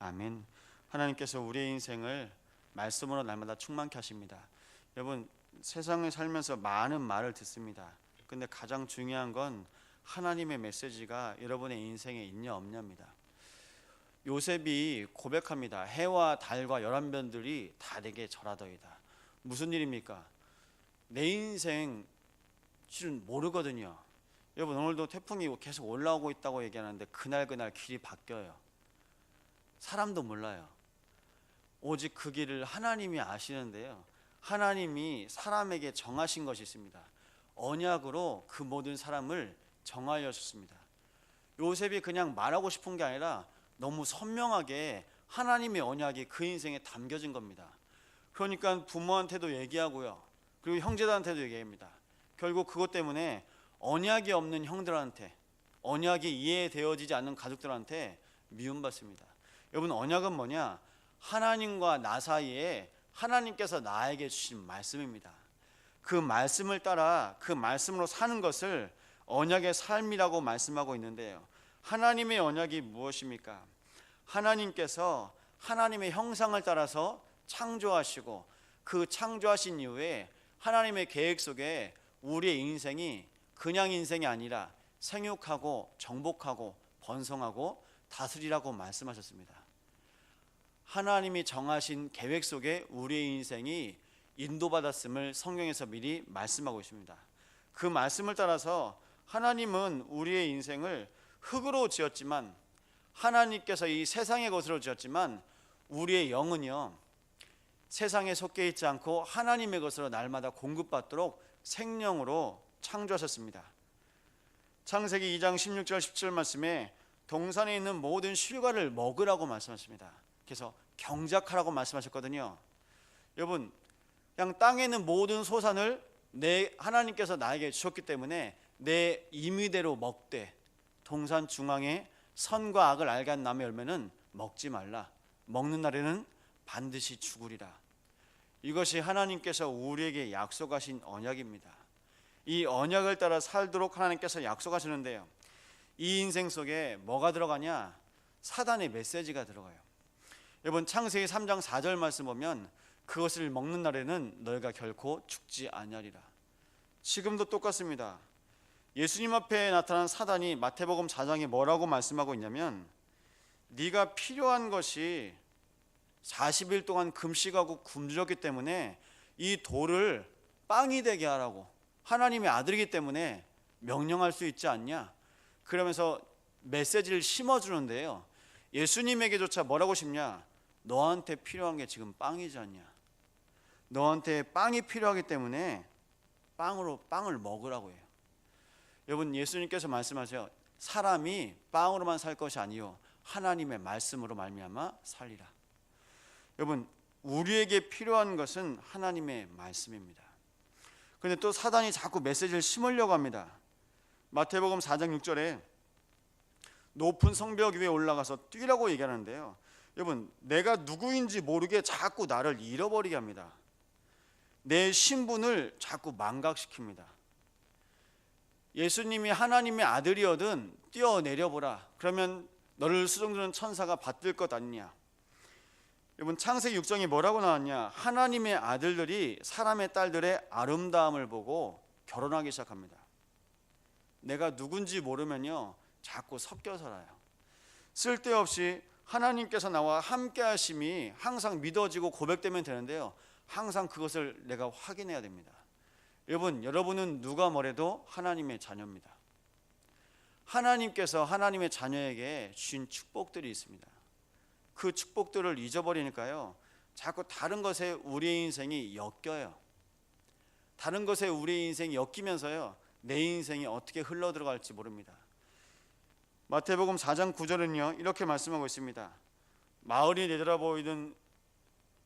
아멘. 하나님께서 우리의 인생을 말씀으로 날마다 충만케 하십니다. 여러분, 세상에 살면서 많은 말을 듣습니다. 근데 가장 중요한 건 하나님의 메시지가 여러분의 인생에 있냐 없냐입니다. 요셉이 고백합니다. 해와 달과 열한 변들이 다 내게 절하더이다. 무슨 일입니까? 내 인생 실은 모르거든요. 여러분, 오늘도 태풍이 계속 올라오고 있다고 얘기하는데 그날 길이 바뀌어요. 사람도 몰라요. 오직 그 길을 하나님이 아시는데요, 하나님이 사람에게 정하신 것이 있습니다. 언약으로 그 모든 사람을 정하셨습니다. 요셉이 그냥 말하고 싶은 게 아니라 너무 선명하게 하나님의 언약이 그 인생에 담겨진 겁니다. 그러니까 부모한테도 얘기하고요, 그리고 형제들한테도 얘기합니다. 결국 그것 때문에 언약이 없는 형들한테, 언약이 이해되어지지 않는 가족들한테 미움받습니다. 여러분, 언약은 뭐냐? 하나님과 나 사이에 하나님께서 나에게 주신 말씀입니다. 그 말씀을 따라 그 말씀으로 사는 것을 언약의 삶이라고 말씀하고 있는데요, 하나님의 언약이 무엇입니까? 하나님께서 하나님의 형상을 따라서 창조하시고 그 창조하신 이후에 하나님의 계획 속에 우리의 인생이 그냥 인생이 아니라 생육하고 정복하고 번성하고 다스리라고 말씀하셨습니다. 하나님이 정하신 계획 속에 우리의 인생이 인도받았음을 성경에서 미리 말씀하고 있습니다. 그 말씀을 따라서 하나님은 우리의 인생을 흙으로 지었지만, 하나님께서 이 세상의 것으로 지었지만 우리의 영은요, 세상에 속해 있지 않고 하나님의 것으로 날마다 공급받도록 생명으로 창조하셨습니다. 창세기 2장 16절 17절 말씀에 동산에 있는 모든 실과를 먹으라고 말씀하십니다. 그래서 경작하라고 말씀하셨거든요. 여러분, 그냥 땅에 있는 모든 소산을 하나님께서 나에게 주셨기 때문에 내 임의대로 먹되 동산 중앙에 선과 악을 알게 한 나무의 열매는 먹지 말라. 먹는 날에는 반드시 죽으리라. 이것이 하나님께서 우리에게 약속하신 언약입니다. 이 언약을 따라 살도록 하나님께서 약속하시는데요, 이 인생 속에 뭐가 들어가냐? 사단의 메시지가 들어가요. 여러분, 창세기 3장 4절 말씀 보면 그것을 먹는 날에는 너희가 결코 죽지 아니하리라. 지금도 똑같습니다. 예수님 앞에 나타난 사단이 마태복음 4장에 뭐라고 말씀하고 있냐면, 네가 필요한 것이 40일 동안 금식하고 굶주렸기 때문에 이 돌을 빵이 되게 하라고, 하나님의 아들이기 때문에 명령할 수 있지 않냐? 그러면서 메시지를 심어주는데요, 예수님에게조차 뭐라고 싶냐? 너한테 필요한 게 지금 빵이지 않냐? 너한테 빵이 필요하기 때문에 빵을 먹으라고 해요. 여러분, 예수님께서 말씀하세요. 사람이 빵으로만 살 것이 아니요 하나님의 말씀으로 말미암아 살리라. 여러분, 우리에게 필요한 것은 하나님의 말씀입니다. 그런데 또 사단이 자꾸 메시지를 심으려고 합니다. 마태복음 4장 6절에 높은 성벽 위에 올라가서 뛰라고 얘기하는데요, 여러분, 내가 누구인지 모르게 자꾸 나를 잃어버리게 합니다. 내 신분을 자꾸 망각시킵니다. 예수님이 하나님의 아들이어든 뛰어내려보라. 그러면 너를 수종드는 천사가 받들 것 아니냐. 여러분, 창세기 6장이 뭐라고 나왔냐? 하나님의 아들들이 사람의 딸들의 아름다움을 보고 결혼하기 시작합니다. 내가 누군지 모르면요, 자꾸 섞여 살아요. 쓸데없이 하나님께서 나와 함께 하심이 항상 믿어지고 고백되면 되는데요, 항상 그것을 내가 확인해야 됩니다. 여러분은 누가 뭐래도 하나님의 자녀입니다. 하나님께서 하나님의 자녀에게 주신 축복들이 있습니다. 그 축복들을 잊어버리니까요, 자꾸 다른 것에 우리의 인생이 엮여요. 다른 것에 우리의 인생이 엮이면서요, 내 인생이 어떻게 흘러들어갈지 모릅니다. 마태복음 4장 9절은요 이렇게 말씀하고 있습니다. 마을이 내려보이는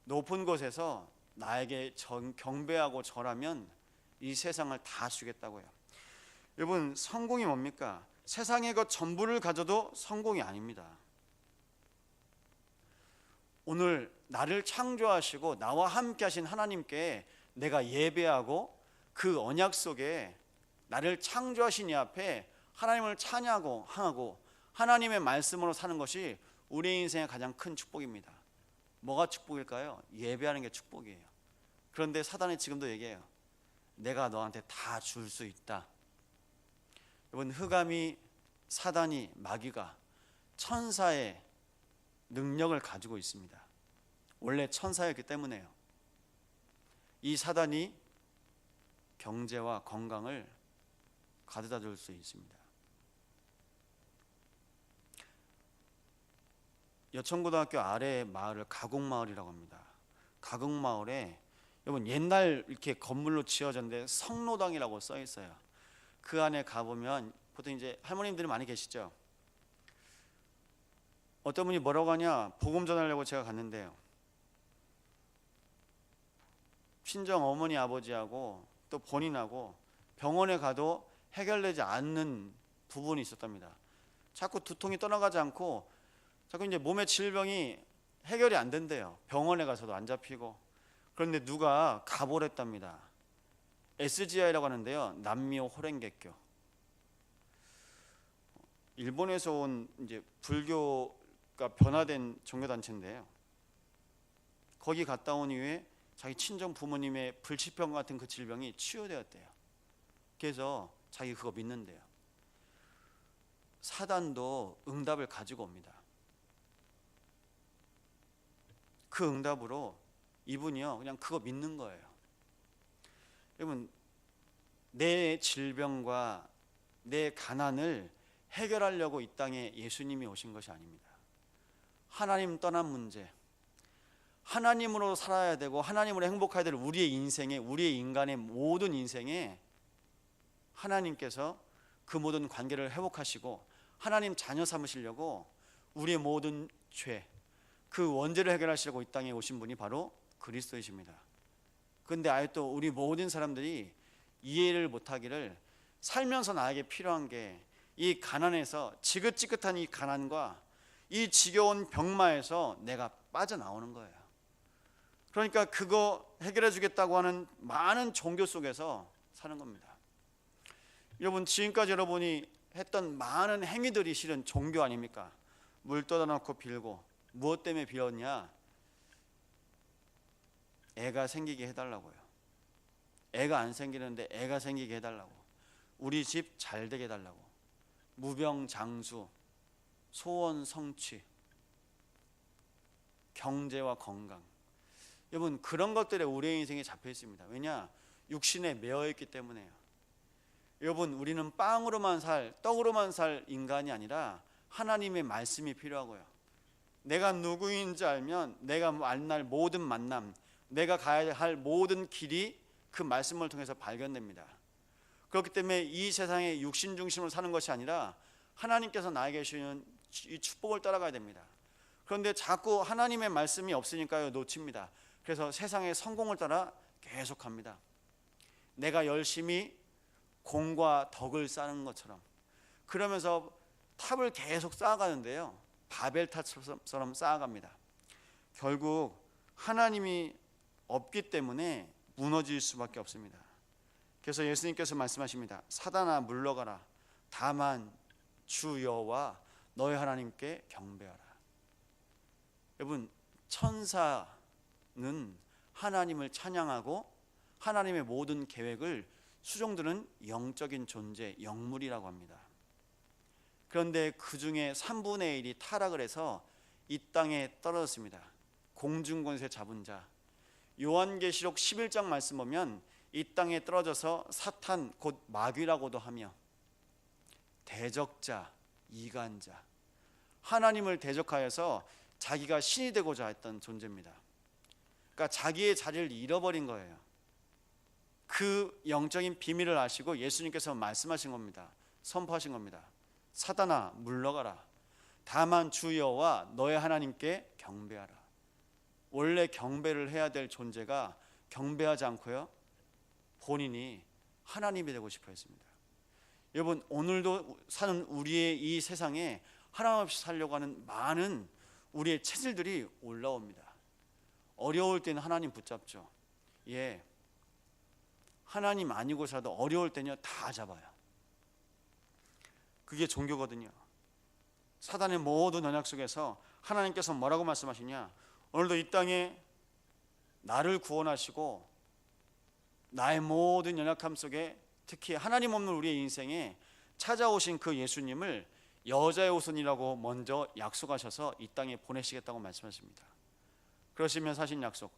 높은 곳에서 나에게 경배하고 절하면 이 세상을 다 주겠다고요. 여러분, 성공이 뭡니까? 세상의 것 전부를 가져도 성공이 아닙니다. 오늘 나를 창조하시고 나와 함께 하신 하나님께 내가 예배하고 그 언약 속에 나를 창조하신 이 앞에 하나님을 찬양하고 하나님의 말씀으로 사는 것이 우리 인생의 가장 큰 축복입니다. 뭐가 축복일까요? 예배하는 게 축복이에요. 그런데 사단이 지금도 얘기해요. 내가 너한테 다 줄 수 있다. 여러분, 흑암이, 사단이, 마귀가 천사의 능력을 가지고 있습니다. 원래 천사였기 때문에요. 이 사단이 경제와 건강을 가져다 줄 수 있습니다. 여천고등학교 아래 마을을 가곡마을이라고 합니다. 가곡마을에 여러분 옛날 이렇게 건물로 지어졌는데 성로당이라고 써 있어요. 그 안에 가보면 보통 이제 할머님들이 많이 계시죠. 어떤 분이 뭐라고 하냐, 복음 전하려고 제가 갔는데요, 친정 어머니 아버지하고 또 본인하고 병원에 가도 해결되지 않는 부분이 있었답니다. 자꾸 두통이 떠나가지 않고 자꾸 이제 몸의 질병이 해결이 안 된대요. 병원에 가서도 안 잡히고. 그런데 누가 가보랬답니다. SGI라고 하는데요, 남미오 호랭개교. 일본에서 온 이제 불교가 변화된 종교단체인데요, 거기 갔다 온 이후에 자기 친정 부모님의 불치병 같은 그 질병이 치유되었대요. 그래서 자기 그거 믿는데요. 사단도 응답을 가지고 옵니다. 그 응답으로 이분이요 그냥 그거 믿는 거예요. 여러분, 내 질병과 내 가난을 해결하려고 이 땅에 예수님이 오신 것이 아닙니다. 하나님 떠난 문제, 하나님으로 살아야 되고 하나님으로 행복해야 될 우리의 인생에, 우리의 인간의 모든 인생에 하나님께서 그 모든 관계를 회복하시고 하나님 자녀 삼으시려고 우리의 모든 죄, 그 원죄를 해결하시려고 이 땅에 오신 분이 바로 그리스도이십니다. 그런데 아예 또 우리 모든 사람들이 이해를 못하기를, 살면서 나에게 필요한 게 이 가난에서, 지긋지긋한 이 가난과 이 지겨운 병마에서 내가 빠져나오는 거예요. 그러니까 그거 해결해 주겠다고 하는 많은 종교 속에서 사는 겁니다. 여러분, 지금까지 여러분이 했던 많은 행위들이 실은 종교 아닙니까? 물 떠다 놓고 빌고, 무엇 때문에 빌었냐? 애가 생기게 해달라고요. 애가 안 생기는데 애가 생기게 해달라고, 우리 집 잘 되게 해달라고, 무병장수, 소원 성취, 경제와 건강. 여러분, 그런 것들에 우리의 인생이 잡혀 있습니다. 왜냐? 육신에 매여 있기 때문에요. 여러분, 우리는 빵으로만 살, 떡으로만 살 인간이 아니라 하나님의 말씀이 필요하고요. 내가 누구인지 알면 내가 만날 모든 만남, 내가 가야 할 모든 길이 그 말씀을 통해서 발견됩니다. 그렇기 때문에 이 세상에 육신 중심으로 사는 것이 아니라 하나님께서 나에게 주시는 이 축복을 따라가야 됩니다. 그런데 자꾸 하나님의 말씀이 없으니까요, 놓칩니다. 그래서 세상의 성공을 따라 계속합니다. 내가 열심히 공과 덕을 쌓는 것처럼, 그러면서 탑을 계속 쌓아가는데요, 바벨탑처럼 쌓아갑니다. 결국 하나님이 없기 때문에 무너질 수밖에 없습니다. 그래서 예수님께서 말씀하십니다. 사단아 물러가라. 다만 주 여호와 너희 하나님께 경배하라. 여러분, 천사는 하나님을 찬양하고 하나님의 모든 계획을 수종드는 영적인 존재, 영물이라고 합니다. 그런데 그 중에 3분의 1이 타락을 해서 이 땅에 떨어졌습니다. 공중권세 잡은 자. 요한계시록 11장 말씀 보면 이 땅에 떨어져서 사탄, 곧 마귀라고도 하며 대적자, 이간자, 하나님을 대적하여서 자기가 신이 되고자 했던 존재입니다. 그러니까 자기의 자리를 잃어버린 거예요. 그 영적인 비밀을 아시고 예수님께서 말씀하신 겁니다. 선포하신 겁니다. 사단아 물러가라. 다만 주 여호와 너의 하나님께 경배하라. 원래 경배를 해야 될 존재가 경배하지 않고요, 본인이 하나님이 되고 싶어 했습니다. 여러분, 오늘도 사는 우리의 이 세상에 하나님 없이 살려고 하는 많은 우리의 체질들이 올라옵니다. 어려울 때는 하나님 붙잡죠. 예, 하나님 아니고서라도 어려울 때는요 다 잡아요. 그게 종교거든요. 사단의 모든 언약 속에서 하나님께서 뭐라고 말씀하시냐? 오늘도 이 땅에 나를 구원하시고 나의 모든 연약함 속에 특히 하나님 없는 우리의 인생에 찾아오신 그 예수님을 여자의 후손이라고 먼저 약속하셔서 이 땅에 보내시겠다고 말씀하십니다. 그러시면서 하신 약속,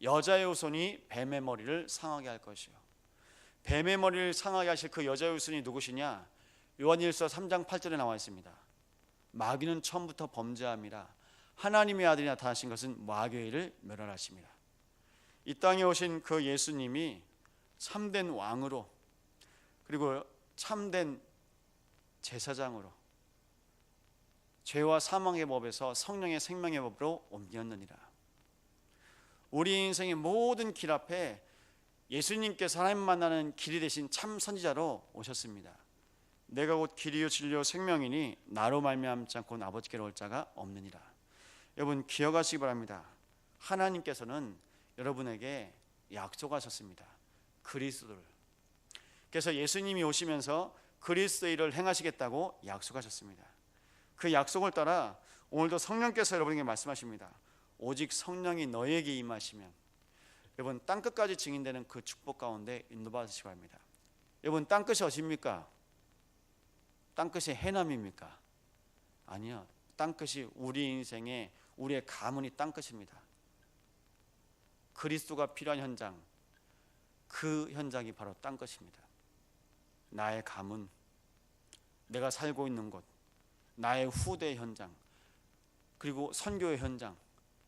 여자의 후손이 뱀의 머리를 상하게 할 것이요. 뱀의 머리를 상하게 하실 그 여자의 후손이 누구시냐? 요한일서 3장 8절에 나와 있습니다. 마귀는 처음부터 범죄함이라 하나님의 아들이 나타나신 것은 마귀의 일을 멸하심이라. 이 땅에 오신 그 예수님이 참된 왕으로 그리고 참된 제사장으로 죄와 사망의 법에서 성령의 생명의 법으로 옮겼느니라. 우리 인생의 모든 길 앞에 예수님께서 하나님 만나는 길이 되신 참 선지자로 오셨습니다. 내가 곧 길이요 진리요 생명이니 나로 말미암지 않고는 아버지께로 올 자가 없느니라. 여러분 기억하시기 바랍니다. 하나님께서는 여러분에게 약속하셨습니다. 그리스도를. 그래서 예수님이 오시면서 그리스도의 일을 행하시겠다고 약속하셨습니다. 그 약속을 따라 오늘도 성령께서 여러분에게 말씀하십니다. 오직 성령이 너에게 임하시면, 여러분 땅끝까지 증인되는 그 축복 가운데 인도받으시기 바랍니다. 여러분 땅끝이 어디입니까? 땅끝이 해남입니까? 아니요. 땅끝이 우리 인생의 우리의 가문이 땅끝입니다. 그리스도가 필요한 현장, 그 현장이 바로 땅끝입니다. 나의 가문, 내가 살고 있는 곳, 나의 후대의 현장, 그리고 선교의 현장,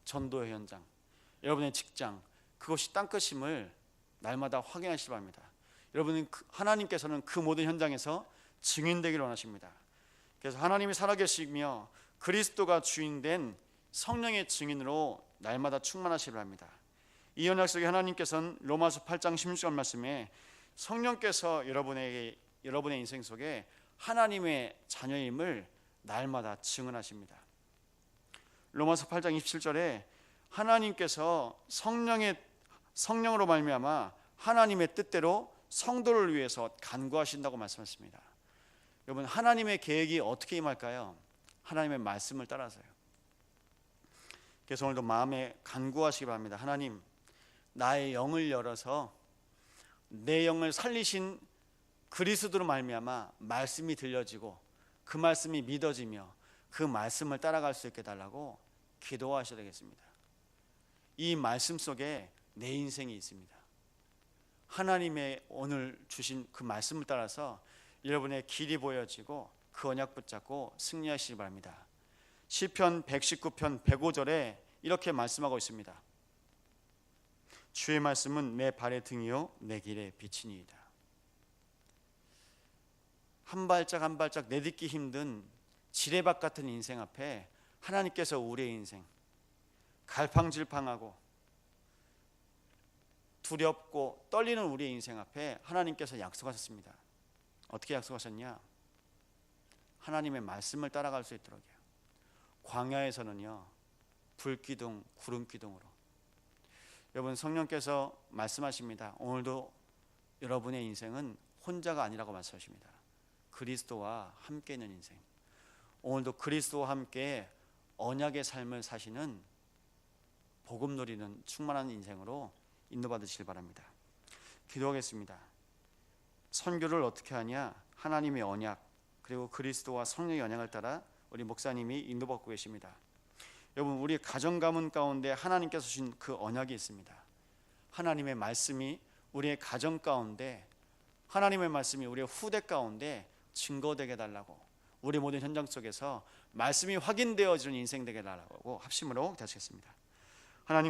전도의 현장, 여러분의 직장, 그것이 땅끝임을 날마다 확인하시기 바랍니다. 여러분은 하나님께서는 그 모든 현장에서 증인되기를 원하십니다. 그래서 하나님이 살아계시며 그리스도가 주인된 성령의 증인으로 날마다 충만하시기 바랍니다. 이 언약 속에 하나님께서는 로마서 8장 16절 말씀에 성령께서 여러분의 인생 속에 하나님의 자녀임을 날마다 증언하십니다. 로마서 8장 27절에 하나님께서 성령으로 말미암아 하나님의 뜻대로 성도를 위해서 간구하신다고 말씀하십니다. 여러분 하나님의 계획이 어떻게 임할까요? 하나님의 말씀을 따라서요. 그래서 오늘도 마음에 간구하시기 바랍니다. 하나님, 나의 영을 열어서 내 영을 살리신 그리스도로 말미암아 말씀이 들려지고 그 말씀이 믿어지며 그 말씀을 따라갈 수 있게 달라고 기도하셔야 되겠습니다. 이 말씀 속에 내 인생이 있습니다. 하나님의 오늘 주신 그 말씀을 따라서 여러분의 길이 보여지고 그 언약 붙잡고 승리하시기 바랍니다. 시편 119편 105절에 이렇게 말씀하고 있습니다. 주의 말씀은 내 발의 등이요 내 길의 빛이니이다. 한 발짝 한 발짝 내딛기 힘든 지뢰밭 같은 인생 앞에 하나님께서 우리의 인생, 갈팡질팡하고 두렵고 떨리는 우리의 인생 앞에 하나님께서 약속하셨습니다. 어떻게 약속하셨냐? 하나님의 말씀을 따라갈 수 있도록요. 광야에서는요 불기둥 구름기둥으로. 여러분 성령께서 말씀하십니다. 오늘도 여러분의 인생은 혼자가 아니라고 말씀하십니다. 그리스도와 함께 있는 인생, 오늘도 그리스도와 함께 언약의 삶을 사시는 복음 누리는 충만한 인생으로 인도받으시길 바랍니다. 기도하겠습니다. 선교를 어떻게 하냐? 하나님의 언약 그리고 그리스도와 성령의 언약을 따라 우리 목사님이 인도받고 계십니다. 여러분 우리 가정 가문 가운데 하나님께서 주신 그 언약이 있습니다. 하나님의 말씀이 우리의 가정 가운데, 하나님의 말씀이 우리의 후대 가운데 증거되게 달라고, 우리 모든 현장 속에서 말씀이 확인되어지는 인생 되게 달라고 합심으로 기도하시겠습니다. 하나님